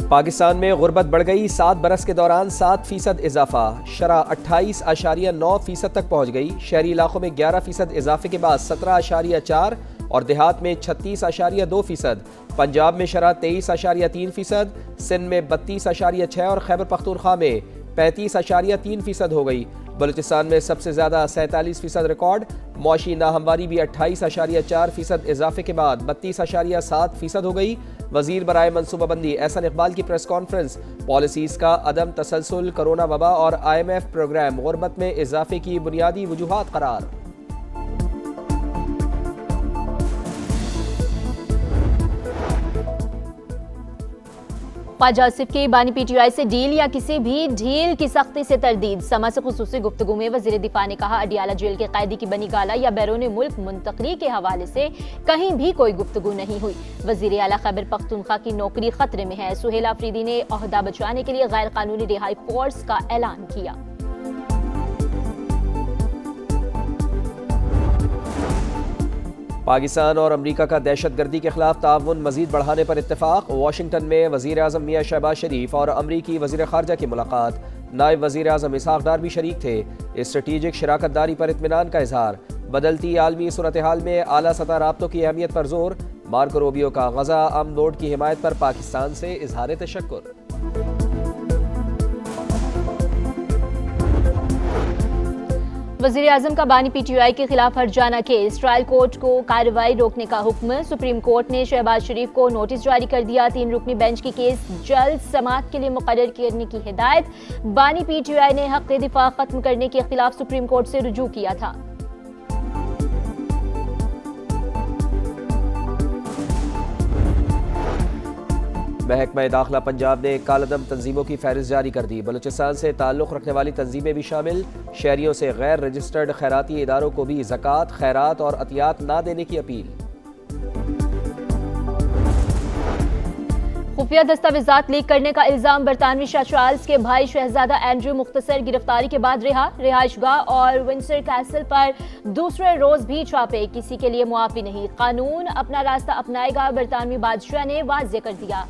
पाकिस्तान में गुर्बत बढ़ गई, 7 बरस के दौरान 7% इजाफा, शरह 28.9% तक पहुँच गई। शहरी इलाकों में 11% इजाफे के बाद 17.4 और देहात में 36.2%। पंजाब में शरह 23.3%, सिंध में 32.6 और खैबर पख्तूनख्वा में 35.3% हो गई। बलूचिस्तान में सबसे ज़्यादा 47% रिकॉर्ड। मौशी नाहमवारी भी 28.4% इजाफे के बाद 32.7% हो गई। वजीर बराए मनसूबाबंदी एहसन इकबाल की प्रेस कॉन्फ्रेंस, पॉलिसीज़ का अदम तसलसल, कोरोना वबा और IMF प्रोग्राम गुर्बत में इजाफे की बुनियादी वजूहात करार। ख्वाजा आसिफ की बानी PTI से डील या किसी भी ढील की सख्ती से तरदीद। समा से खुसूसी गुफ्तगू में वजीर दिफा ने कहा, अडियाला जेल के कैदी की बनी गाला या बैरून मुल्क मुंतकली के हवाले से कहीं भी कोई गुफ्तगू नहीं हुई। वजीर आला खैबर पख्तूनख्वा की नौकरी खतरे में है। सुहेल आफरीदी ने ओहदा बचाने के लिए गैर कानूनी रिहाई फोर्स का ऐलान किया। पाकिस्तान और अमरीका का दहशतगर्दी के खिलाफ ताउन मजीद बढ़ाने पर इत्तेफाक। वाशिंगटन में वजीर आज़म मियां शहबाज शरीफ और अमरीकी वजीर खारजा की मुलाकात। नायब वजीर आज़म इसहाक डार भी शरीक थे। स्ट्रेटीजिक शराकत दारी पर इत्मीनान का इजहार। बदलती आलमी सूरत हाल में आला सतह राब्तों की अहमियत पर जोर। मार्को रूबियो का गजा अमन बोर्ड की हिमायत पर पाकिस्तान से इजहार तशक्कुर। वज़ीर आज़म का बानी PTI के खिलाफ हर्जाना केस। ट्रायल कोर्ट को कार्रवाई रोकने का हुक्म। सुप्रीम कोर्ट ने शहबाज शरीफ को नोटिस जारी कर दिया। 3 रुकनी बेंच की केस जल्द समाअत के लिए मुकर्रर करने की हिदायत। बानी PTI ने हक दिफा खत्म करने के खिलाफ सुप्रीम कोर्ट से रुजू किया था। महकमा दाखिला पंजाब ने कालदम तंजीमों की फहरिस्त जारी कर दी। बलूचिस्तान से ताल्लुक़ रखने वाली तंजीमें भी शामिल। शहरियों से गैर रजिस्टर्ड खैराती इदारों को भी ज़कात, खैरात और अतियात ना देने की अपील। खुफिया दस्तावेजात लीक करने का इल्जाम बरतानवी शाह चार्ल्स के भाई शहजादा एंड्रयू मुख्तसर गिरफ्तारी के बाद रिहा। रिहाइशगाह और विंडसर कैसल पर दूसरे रोज भी छापे। किसी के लिए मुआफी नहीं, कानून अपना रास्ता अपनाएगा, बरतानवी बादशाह ने वाज़ेह कर दिया।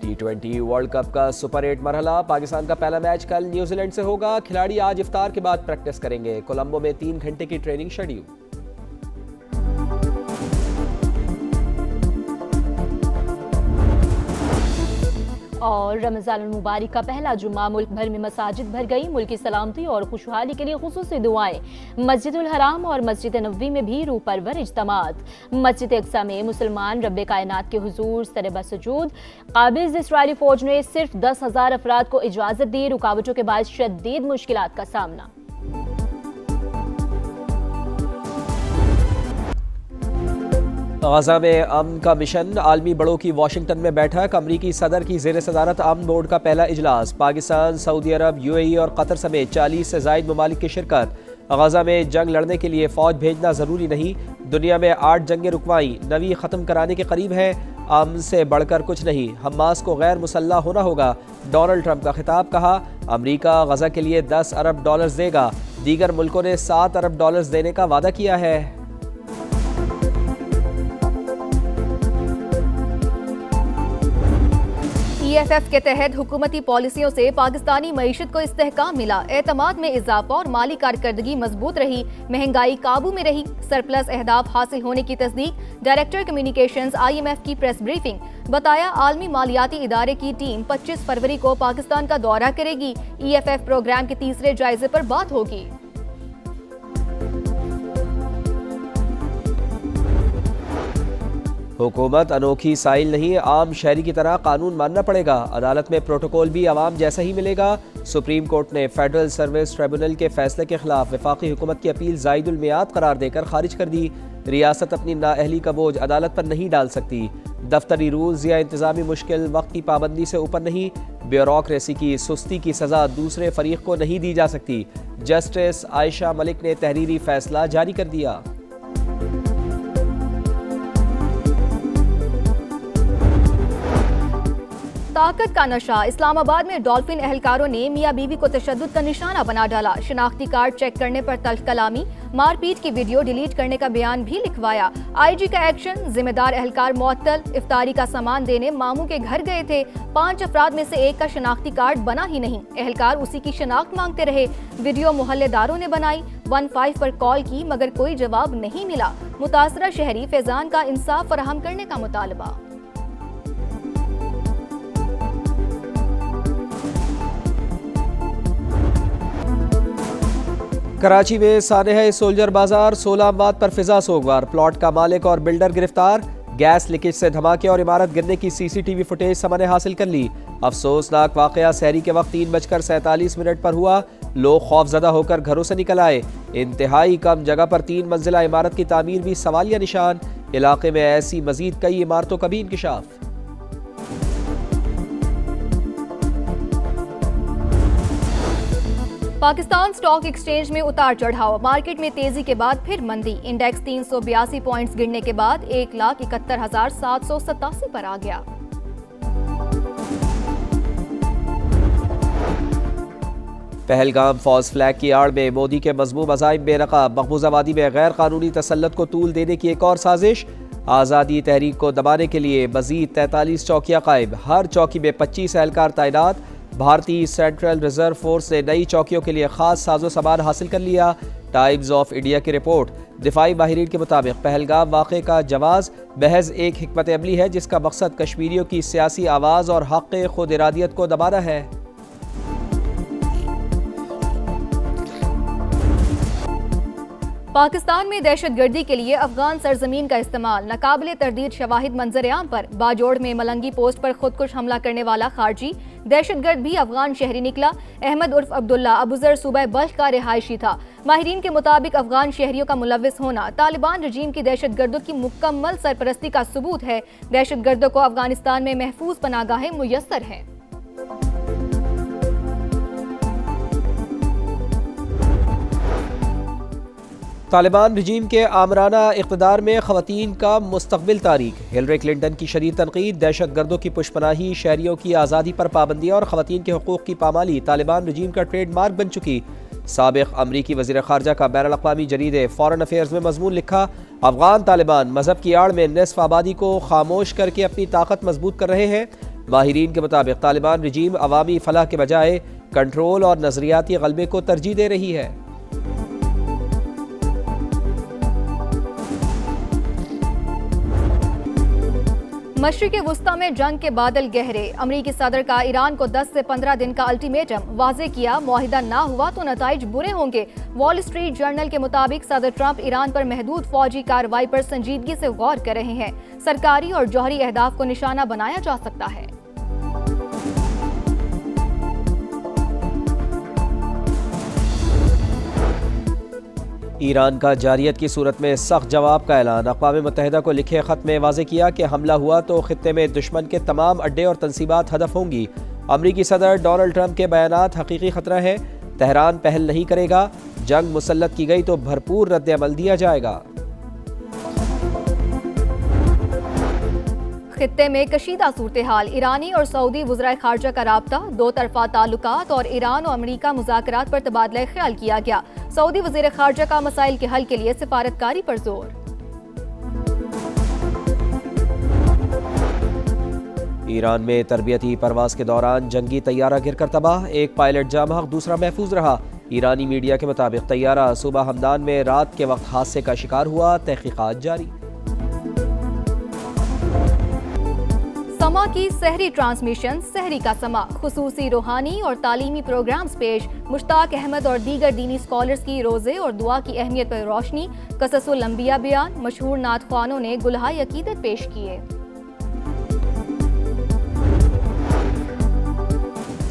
T20 वर्ल्ड कप का सुपर 8 मरहला। पाकिस्तान का पहला मैच कल न्यूजीलैंड से होगा। खिलाड़ी आज इफ्तार के बाद प्रैक्टिस करेंगे। कोलंबो में 3 घंटे की ट्रेनिंग शेड्यूल। और रमज़ान मुबारक का पहला जुम्मा, मुल्क भर में मसाजिद भर गई। मुल्क की सलामती और खुशहाली के लिए खुसूसी दुआएं। मस्जिदुल हराम और मस्जिद नबवी में भी रूह परवर इज्तिमात। मस्जिद अक्सा में मुसलमान रब्बे कायनात के हुजूर सरे बसजूद। काबिज इसराइली फौज ने सिर्फ 10,000 अफराद को इजाजत दी। रुकावटों के बाद शदीद मुश्किलात का सामना। गाजा में अमन का मिशन। आलमी बड़ों की वाशिंगटन में बैठक। अमरीकी सदर की ज़ेर सदारत अमन बोर्ड का पहला इजलास। पाकिस्तान, सऊदी अरब, UAE और कतर समेत 40 से ज़ायद ममालिक की शिरकत। गाजा में जंग लड़ने के लिए फ़ौज भेजना ज़रूरी नहीं। दुनिया में 8 जंगें रुकवाई, 9वीं ख़त्म कराने के करीब है। अमन से बढ़कर कुछ नहीं, हमास को गैर मुसल्लह होना होगा। डोनाल्ड ट्रंप का खिताब। कहा, अमरीका गजा के लिए $10 अरब देगा। दीगर मुल्कों ने $7 अरब देने का वादा किया है। EFF के तहत हुकूमती पॉलिसियों से पाकिस्तानी मईशत को इस्तेहकाम मिला। एतमाद में इजाफा और माली कारकर्दगी मजबूत रही। महंगाई काबू में रही। सरप्लस अहदाफ हासिल होने की तस्दीक। डायरेक्टर कम्युनिकेशंस IMF की प्रेस ब्रीफिंग। बताया, आलमी मालियाती इदारे की टीम 25 फरवरी को पाकिस्तान का दौरा करेगी। EFF प्रोग्राम के तीसरे जायजे पर बात होगी। हुकूमत अनोखी साइल नहीं, आम शहरी की तरह कानून मानना पड़ेगा। अदालत में प्रोटोकॉल भी आवाम जैसा ही मिलेगा। सुप्रीम कोर्ट ने फेडरल सर्विस ट्रिब्यूनल के फैसले के खिलाफ वफाकी हुकूमत की अपील जायदुल मियाद करार देकर खारिज कर दी। रियासत अपनी नाअहली का बोझ अदालत पर नहीं डाल सकती। दफ्तरी रूल्स या इंतजामी मुश्किल वक्त की पाबंदी से ऊपर नहीं। ब्यूरोक्रेसी की सुस्ती की सजा दूसरे फरीक को नहीं दी जा सकती। जस्टिस आयशा मलिक ने तहरीरी फैसला जारी कर दिया। ताकत का नशा। इस्लामाबाद में डॉल्फिन एहलकारों ने मियां बीवी को तशद्दुद का निशाना बना डाला। शिनाख्ती कार्ड चेक करने पर तल्ख कलामी, मारपीट की वीडियो डिलीट करने का बयान भी लिखवाया। आईजी का एक्शन, जिम्मेदार एहलकार मुअत्तल। इफ्तारी का सामान देने मामू के घर गए थे। 5 अफराद में से एक का शिनाख्ती कार्ड बना ही नहीं। एहलकार उसी की शिनाख्त मांगते रहे। वीडियो मोहल्लेदारों ने बनाई। 15 पर कॉल की मगर कोई जवाब नहीं मिला। मुतासरा शहरी फैजान का इंसाफ फराहम करने का मुतालबा। कराची में सानेह सोल्जर बाजार 16 अमवात पर फिजा सोगवार। प्लॉट का मालिक और बिल्डर गिरफ्तार। गैस लीकेज से धमाके और इमारत गिरने की सीसीटीवी फुटेज समन हासिल कर ली। अफसोसनाक वाकया सहरी के वक्त 3:47 पर हुआ। लोग खौफजदा होकर घरों से निकल आए। इंतहाई कम जगह पर 3 मंजिला इमारत की तामीर भी सवालिया निशान। इलाके में ऐसी मजीद कई इमारतों का भी इंकिशाफ। पाकिस्तान स्टॉक एक्सचेंज में उतार चढ़ाव। मार्केट में तेजी के बाद फिर मंदी। इंडेक्स 382 पॉइंट्स गिरने के बाद 1,71,787 पर आ गया। पहलगाम फॉल्स फ्लैग की आड़ में मोदी के मजमूम अज़ाइम बेनकाब। मकबूजा वादी में गैर कानूनी तसल्लुत को तूल देने की एक और साजिश। आज़ादी तहरीक को दबाने के लिए मजीद 43 चौकियां कायम। हर चौकी में 25 एहलकार तैनात। भारतीय सेंट्रल रिजर्व फोर्स ने नई चौकियों के लिए खास साजो सामान हासिल कर लिया। टाइम्स ऑफ इंडिया की रिपोर्ट। दिफाई माहिरीन के मुताबिक पहलगाम वाक़े का जवाज़ महज एक हिकमत अमली है जिसका मकसद कश्मीरियों की सियासी आवाज़ और हक़ खुद इरादियत को दबाना है। पाकिस्तान में दहशतगर्दी के लिए अफगान सरजमीन का इस्तेमाल। नाकाबिले तरदीद शवाहिद मंजर-ए-आम पर। बाजोड़ में मलंगी पोस्ट पर खुदकुश हमला करने वाला खारजी दहशतगर्द भी अफगान शहरी निकला। अहमद उर्फ अब्दुल्ला अबूजर सूबा बल्ख का रिहायशी था। माहिरीन के मुताबिक अफगान शहरियों का मुलविस होना तालिबान रजीम की दहशतगर्दों की मुकम्मल सरपरस्ती का सबूत है। दहशतगर्दों को अफगानिस्तान में महफूज पनागाहें मुयस्सर हैं। तालिबान रजीम के आमराना इक़्तिदार में ख़वातीन का मुस्तक़बिल तारीख। हिलरी क्लिंटन की शदीद तनकीद। दहशतगर्दों की पुशपनाही, शहरियों की आज़ादी पर पाबंदियाँ और ख़वातीन के हुकूक़ की पामाली तालिबान रजीम का ट्रेडमार्क बन चुकी। साबिक़ अमरीकी वज़ीर ख़ारजा का बैनुल अक़वामी जरीदे फ़ॉरेन अफेयर्स में मज़मून लिखा। अफ़गान तालिबान मज़हब की आड़ में निस्फ़ आबादी को खामोश करके अपनी ताकत मजबूत कर रहे हैं। माहिरीन के मुताबिक तालिबान रजीम अवामी फ़लाह के बजाय कंट्रोल और नज़रियाती ग़लबे को तरजीह दे रही है। मशरिक़ वुस्ता में जंग के बादल गहरे। अमरीकी सदर का ईरान को 10 से 15 दिन का अल्टीमेटम। वाज़े किया मुआहिदा ना हुआ तो नताइज बुरे होंगे। वॉल स्ट्रीट जर्नल के मुताबिक सदर ट्रंप ईरान पर महदूद फौजी कार्रवाई पर संजीदगी से गौर कर रहे हैं। सरकारी और जौहरी अहदाफ को निशाना बनाया जा सकता है। ईरान का जारियत की सूरत में सख्त जवाब का ऐलान। अक़वाम मुत्तहिदा को लिखे ख़त में वाज़े किया कि हमला हुआ तो ख़ित्ते में दुश्मन के तमाम अड्डे और तनसीबात हदफ होंगी। अमरीकी सदर डोनाल्ड ट्रंप के बयानात हकीकी ख़तरा है। तेहरान पहल नहीं करेगा। जंग मुसल्लत की गई तो भरपूर रद्द अमल दिया जाएगा। खित्ते में कशीदा सूरत हाल। ईरानी और सऊदी वज़राए खारजा का राब्ता। 2 तरफ़ा ताल्लुकात और ईरान और अमरीका मुज़ाकरात पर तबादला ख्याल किया गया। सऊदी वज़ीर खारजा का मसाइल के हल के लिए सिफारतकारी पर जोर। ईरान में तरबियती परवाज के दौरान जंगी तैयारा गिरकर तबाह। एक पायलट जामहक, दूसरा महफूज रहा। ईरानी मीडिया के मुताबिक तैयारा सूबा हमदान में रात के वक्त हादसे का शिकार हुआ। तहकीकात जारी। समा की सहरी ट्रांसमिशन। सहरी का समा खुसूसी रूहानी और तालीमी प्रोग्राम्स पेश। मुश्ताक अहमद और दीगर दीनी स्कॉलर्स की रोज़े और दुआ की अहमियत पर रोशनी। कससुल अंबिया बयान। मशहूर नात ख्वानों ने गुलहाए अकीदत पेश किए।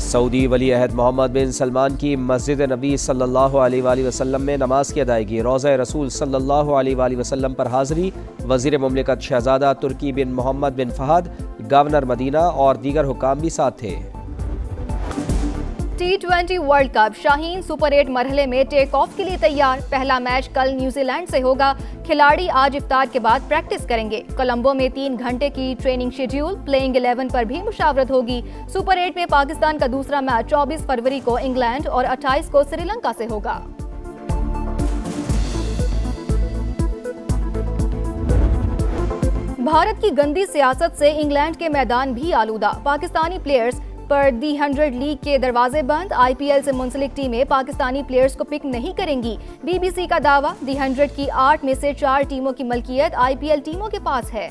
सऊदी वली अहद मोहम्मद बिन सलमान की मस्जिद नबी सल्लल्लाहु अलैहि वसल्लम में नमाज की अदायगी। रोज़ा रसूल सल्लल्लाहु अलैहि वसल्लम पर हाज़री। वज़ीर मुमलिकत शहज़ादा तुर्की बिन मोहम्मद बिन फ़हद, गवर्नर मदीना और दीगर हुकाम भी साथ थे। T20 world cup Shaheen super 8 मरहले में टेक ऑफ के लिए तैयार। पहला मैच कल न्यूजीलैंड से होगा। खिलाड़ी आज इफ्तार के बाद प्रैक्टिस करेंगे। कोलंबो में 3 घंटे की ट्रेनिंग शेड्यूल, प्लेइंग 11 पर भी मुशावरत होगी। सुपर 8 में पाकिस्तान का दूसरा मैच 24 फरवरी को इंग्लैंड और 28 को श्रीलंका से होगा। भारत की गंदी सियासत से इंग्लैंड के मैदान भी आलूदा। पाकिस्तानी प्लेयर्स पर दी 100 लीग के दरवाजे बंद। आईपीएल से मुंसलिक टीमें पाकिस्तानी प्लेयर्स को पिक नहीं करेंगी। बीबीसी का दावा, दी 100 की 8 में से 4 टीमों की मलकियत आईपीएल टीमों के पास है।